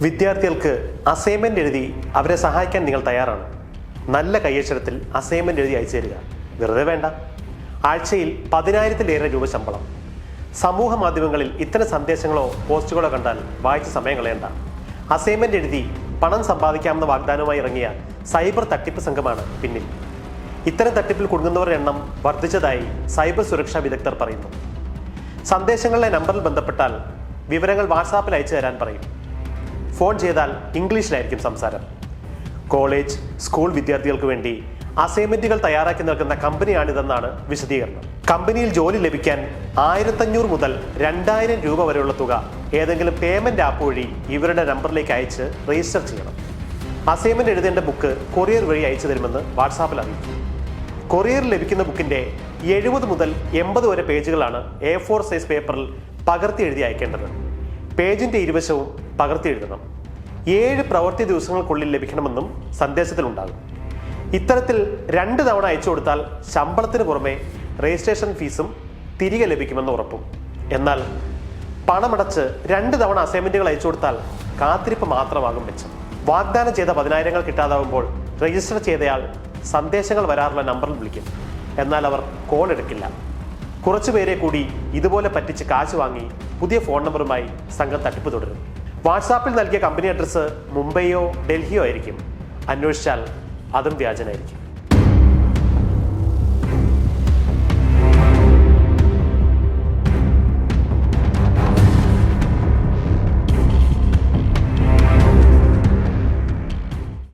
വിദ്യാർത്ഥികൾക്ക് അസൈൻമെന്റ് എഴുതി അവരെ സഹായിക്കാൻ നിങ്ങൾ തയ്യാറാണ്. നല്ല കൈയക്ഷരത്തിൽ അസൈൻമെന്റ് എഴുതി അയച്ചു തരിക. വെറുതെ വേണ്ട. ആഴ്ചയിൽ 10,000-ലേറെ രൂപ ശമ്പളം. സമൂഹ മാധ്യമങ്ങളിൽ ഇത്തരം സന്ദേശങ്ങളോ പോസ്റ്റുകളോ കണ്ടാൽ വായിച്ച് സമയം കളയണ്ട. അസൈൻമെന്റ് എഴുതി പണം സമ്പാദിക്കാമെന്ന വാഗ്ദാനവുമായി ഇറങ്ങിയ സൈബർ തട്ടിപ്പ് സംഘമാണ് പിന്നിൽ. ഇത്തരം തട്ടിപ്പിൽ കുടുങ്ങുന്നവരുടെ എണ്ണം വർദ്ധിച്ചതായി സൈബർ സുരക്ഷാ വിദഗ്ധർ പറയുന്നു. സന്ദേശങ്ങളിലെ നമ്പറിൽ ബന്ധപ്പെട്ടാൽ വിവരങ്ങൾ വാട്സാപ്പിൽ അയച്ചു തരാൻ പറയും. ഫോൺ ചെയ്താൽ ഇംഗ്ലീഷിലായിരിക്കും സംസാരം. കോളേജ്, സ്കൂൾ വിദ്യാർത്ഥികൾക്ക് വേണ്ടി അസൈൻമെന്റുകൾ തയ്യാറാക്കി നൽകുന്ന കമ്പനിയാണിതെന്നാണ് വിശദീകരണം. കമ്പനിയിൽ ജോലി ലഭിക്കാൻ 1,500 മുതൽ 2,000 രൂപ വരെയുള്ള തുക ഏതെങ്കിലും പേയ്മെന്റ് ആപ്പ് വഴി ഇവരുടെ നമ്പറിലേക്ക് അയച്ച് രജിസ്റ്റർ ചെയ്യണം. അസൈൻമെന്റ് എഴുതേണ്ട ബുക്ക് കൊറിയർ വഴി അയച്ചു തരുമെന്ന് വാട്സാപ്പിൽ അറിയിക്കും. കൊറിയറിൽ ലഭിക്കുന്ന ബുക്കിന്റെ 70 മുതൽ 80 വരെ പേജുകളാണ് A4 സൈസ് പേപ്പറിൽ പകർത്തി എഴുതി അയക്കേണ്ടത്. പേജിന്റെ ഇരുവശവും പകർത്തി എഴുതണം. 7 പ്രവൃത്തി ദിവസങ്ങൾക്കുള്ളിൽ ലഭിക്കണമെന്നും സന്ദേശത്തിലുണ്ടാകും. ഇത്തരത്തിൽ 2 തവണ അയച്ചു കൊടുത്താൽ ശമ്പളത്തിന് പുറമെ രജിസ്ട്രേഷൻ ഫീസും തിരികെ ലഭിക്കുമെന്ന് ഉറപ്പും. എന്നാൽ പണമടച്ച് 2 തവണ അസൈൻമെന്റുകൾ അയച്ചു കൊടുത്താൽ കാത്തിരിപ്പ് മാത്രമാകും മെച്ചം. വാഗ്ദാനം ചെയ്ത 10,000 കിട്ടാതാവുമ്പോൾ രജിസ്റ്റർ ചെയ്തയാൾ സന്ദേശങ്ങൾ വരാറുള്ള നമ്പറിൽ വിളിക്കും. എന്നാൽ അവർ കോൾ എടുക്കില്ല. കുറച്ചുപേരെ കൂടി ഇതുപോലെ പറ്റിച്ച് കാശ് വാങ്ങി പുതിയ ഫോൺ നമ്പറുമായി സംഘം തട്ടിപ്പ് തുടരും. വാട്സാപ്പിൽ നൽകിയ കമ്പനി അഡ്രസ്സ് മുംബൈയോ ഡൽഹിയോ ആയിരിക്കും. അന്വേഷിച്ചാൽ അതും വ്യാജനായിരിക്കും.